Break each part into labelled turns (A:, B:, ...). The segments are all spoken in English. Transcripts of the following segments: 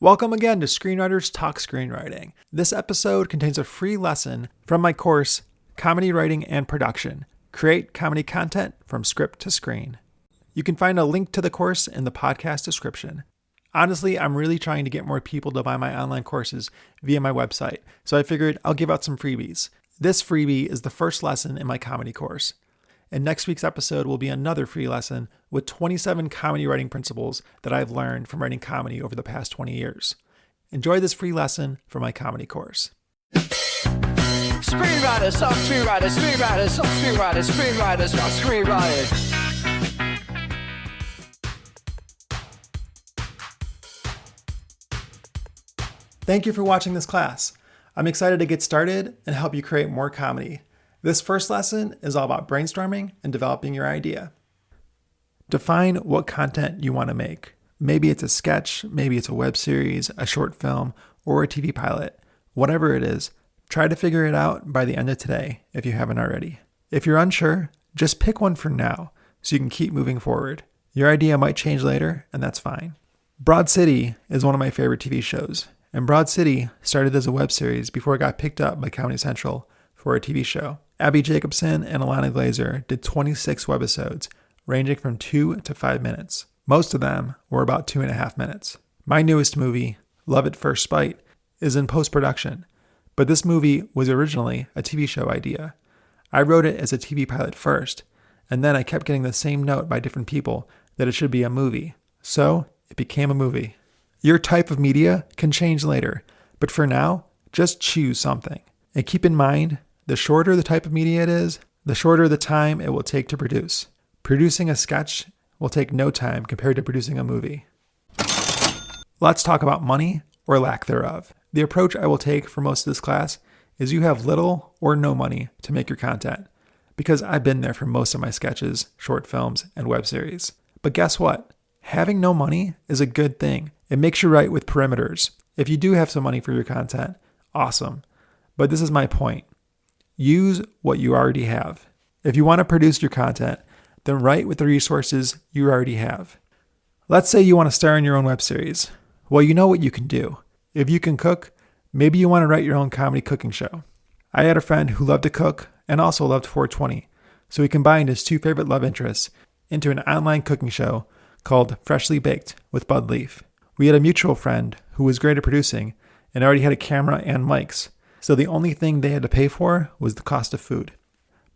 A: Welcome again to Screenwriters Talk Screenwriting. This episode contains a free lesson from my course, Comedy Writing and Production. Create comedy content from script to screen. You can find a link to the course in the podcast description. Honestly, I'm really trying to get more people to buy my online courses via my website, so I figured I'll give out some freebies. This freebie is the first lesson in my comedy course. And next week's episode will be another free lesson with 27 comedy writing principles that I've learned from writing comedy over the past 20 years. Enjoy this free lesson for my comedy course.
B: Screenwriters, talk screenwriters, screenwriters, talk screenwriters, screenwriters, talk screenwriters.
A: Thank you for watching this class. I'm excited to get started and help you create more comedy. This first lesson is all about brainstorming and developing your idea. Define what content you want to make. Maybe it's a sketch, maybe it's a web series, a short film, or a TV pilot. Whatever it is, try to figure it out by the end of today if you haven't already. If you're unsure, just pick one for now so you can keep moving forward. Your idea might change later, and that's fine. Broad City is one of my favorite TV shows, and Broad City started as a web series before it got picked up by Comedy Central for a TV show. Abby Jacobson and Alana Glazer did 26 webisodes, ranging from 2 to 5 minutes. Most of them were about 2.5 minutes. My newest movie, Love at First Spite, is in post-production, but this movie was originally a TV show idea. I wrote it as a TV pilot first, and then I kept getting the same note by different people that it should be a movie, so it became a movie. Your type of media can change later, but for now, just choose something. And keep in mind, the shorter the type of media it is, the shorter the time it will take to produce. Producing a sketch will take no time compared to producing a movie. Let's talk about money or lack thereof. The approach I will take for most of this class is you have little or no money to make your content, because I've been there for most of my sketches, short films, and web series. But guess what? Having no money is a good thing. It makes you right with perimeters. If you do have some money for your content, awesome. But this is my point. Use what you already have. If you want to produce your content, then write with the resources you already have. Let's say you want to star in your own web series. Well, you know what you can do. If you can cook, maybe you want to write your own comedy cooking show. I had a friend who loved to cook and also loved 420, so he combined his two favorite love interests into an online cooking show called Freshly Baked with Bud Leaf. We had a mutual friend who was great at producing and already had a camera and mics, so the only thing they had to pay for was the cost of food.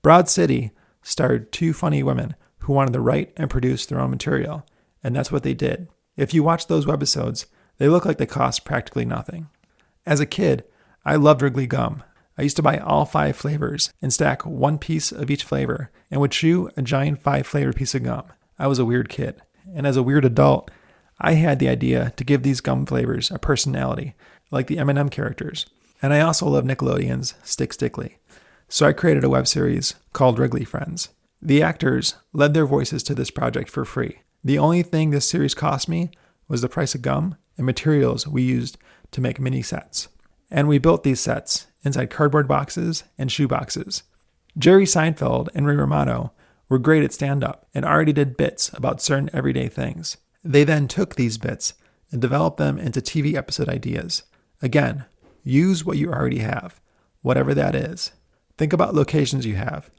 A: Broad City starred two funny women who wanted to write and produce their own material, and that's what they did. If you watch those webisodes, they look like they cost practically nothing. As a kid, I loved Wrigley gum. I used to buy all 5 flavors and stack one piece of each flavor and would chew a giant 5-flavor piece of gum. I was a weird kid, and as a weird adult, I had the idea to give these gum flavors a personality, like the M&M characters. And I also love Nickelodeon's Stick Stickly. So I created a web series called Wrigley Friends. The actors led their voices to this project for free. The only thing this series cost me was the price of gum and materials we used to make mini sets. And we built these sets inside cardboard boxes and shoe boxes. Jerry Seinfeld and Ray Romano were great at stand-up and already did bits about certain everyday things. They then took these bits and developed them into TV episode ideas. Again, use what you already have, whatever that is. Think about locations you have.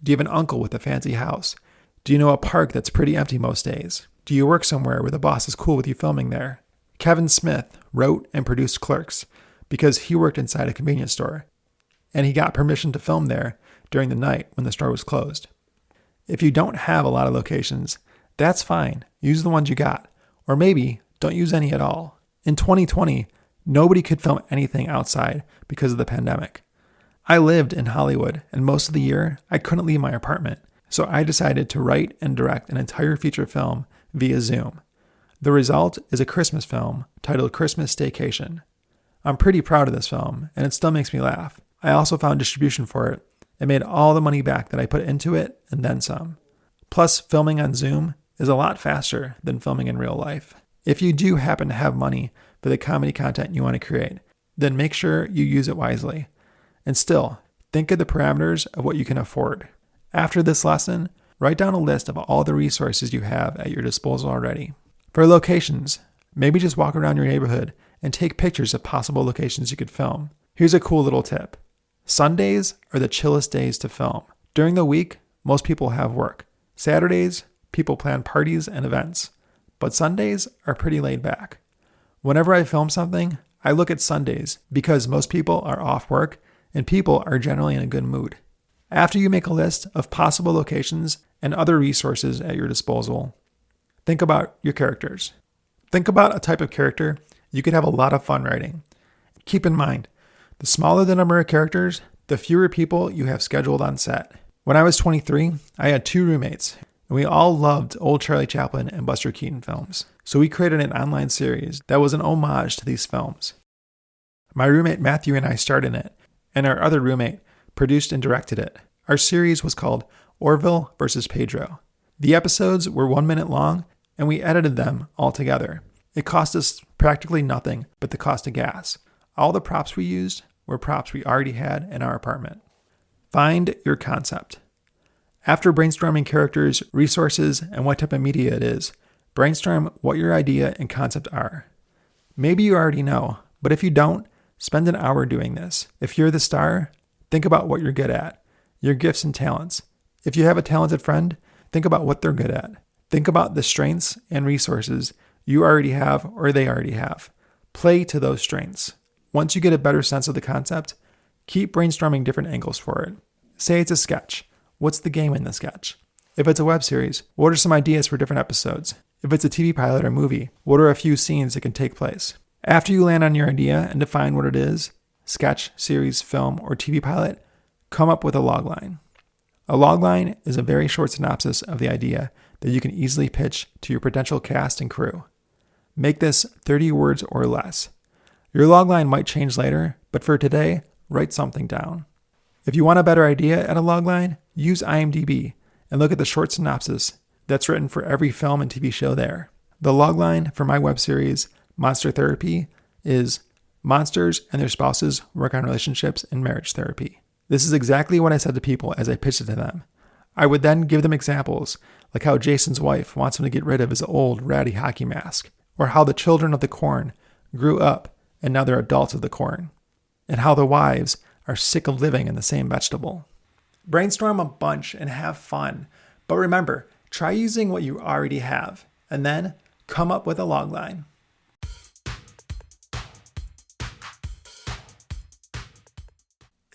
A: Do you have an uncle with a fancy house? Do you know a park that's pretty empty most days? Do you work somewhere where the boss is cool with you filming there? Kevin Smith wrote and produced Clerks because he worked inside a convenience store, and he got permission to film there during the night when the store was closed. If you don't have a lot of locations, that's fine. Use the ones you got. Or maybe don't use any at all. In 2020, nobody could film anything outside because of the pandemic. I lived in Hollywood, and most of the year, I couldn't leave my apartment. So I decided to write and direct an entire feature film via Zoom. The result is a Christmas film titled Christmas Staycation. I'm pretty proud of this film, and it still makes me laugh. I also found distribution for it and made all the money back that I put into it and then some. Plus, filming on Zoom is a lot faster than filming in real life. If you do happen to have money for the comedy content you want to create, then make sure you use it wisely. And still, think of the parameters of what you can afford. After this lesson, write down a list of all the resources you have at your disposal already. For locations, maybe just walk around your neighborhood and take pictures of possible locations you could film. Here's a cool little tip. Sundays are the chillest days to film. During the week, most people have work. Saturdays, people plan parties and events. But Sundays are pretty laid back. Whenever I film something, I look at Sundays because most people are off work and people are generally in a good mood. After you make a list of possible locations and other resources at your disposal, think about your characters. Think about a type of character you could have a lot of fun writing. Keep in mind, the smaller the number of characters, the fewer people you have scheduled on set. When I was 23, I had 2 roommates, and we all loved old Charlie Chaplin and Buster Keaton films. So we created an online series that was an homage to these films. My roommate Matthew and I starred in it, and our other roommate produced and directed it. Our series was called Orville vs. Pedro. The episodes were 1 minute long, and we edited them all together. It cost us practically nothing but the cost of gas. All the props we used were props we already had in our apartment. Find your concept. After brainstorming characters, resources, and what type of media it is, brainstorm what your idea and concept are. Maybe you already know, but if you don't, spend an hour doing this. If you're the star, think about what you're good at, your gifts and talents. If you have a talented friend, think about what they're good at. Think about the strengths and resources you already have or they already have. Play to those strengths. Once you get a better sense of the concept, keep brainstorming different angles for it. Say it's a sketch. What's the game in the sketch? If it's a web series, what are some ideas for different episodes? If it's a TV pilot or movie, what are a few scenes that can take place? After you land on your idea and define what it is, sketch, series, film, or TV pilot, come up with a logline. A logline is a very short synopsis of the idea that you can easily pitch to your potential cast and crew. Make this 30 words or less. Your logline might change later, but for today, write something down. If you want a better idea at a logline, use IMDb and look at the short synopsis that's written for every film and TV show there. The logline for my web series, Monster Therapy, is monsters and their spouses work on relationships and marriage therapy. This is exactly what I said to people as I pitched it to them. I would then give them examples, like how Jason's wife wants him to get rid of his old ratty hockey mask, or how the children of the corn grew up and now they're adults of the corn, and how the wives are sick of living in the same vegetable. Brainstorm a bunch and have fun, but remember, try using what you already have, and then come up with a logline.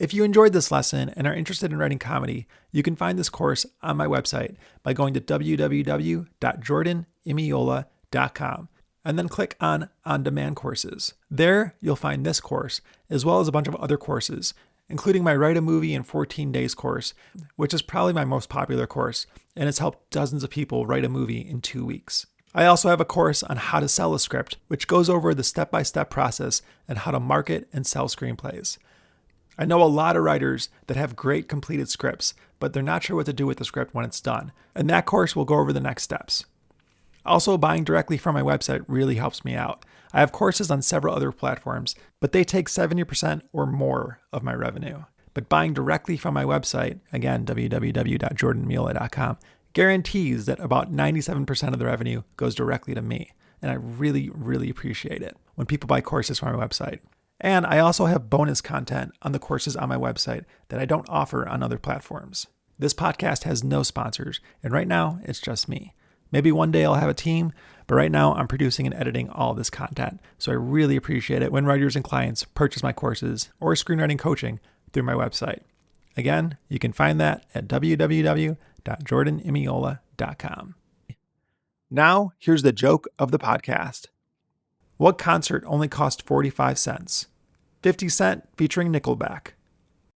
A: If you enjoyed this lesson and are interested in writing comedy, you can find this course on my website by going to www.jordanimiola.com and then click on On-Demand Courses. There, you'll find this course, as well as a bunch of other courses, including my Write a Movie in 14 Days course, which is probably my most popular course, and has helped dozens of people write a movie in 2 weeks. I also have a course on how to sell a script, which goes over the step-by-step process and how to market and sell screenplays. I know a lot of writers that have great completed scripts, but they're not sure what to do with the script when it's done, and that course will go over the next steps. Also, buying directly from my website really helps me out. I have courses on several other platforms, but they take 70% or more of my revenue. But buying directly from my website, again, www.jordanimiola.com, guarantees that about 97% of the revenue goes directly to me. And I really, really appreciate it when people buy courses from my website. And I also have bonus content on the courses on my website that I don't offer on other platforms. This podcast has no sponsors, and right now it's just me. Maybe one day I'll have a team, but right now I'm producing and editing all this content. So I really appreciate it when writers and clients purchase my courses or screenwriting coaching through my website. Again, you can find that at www.jordanimiola.com. Now, here's the joke of the podcast. What concert only cost 45 cents? 50 Cent featuring Nickelback.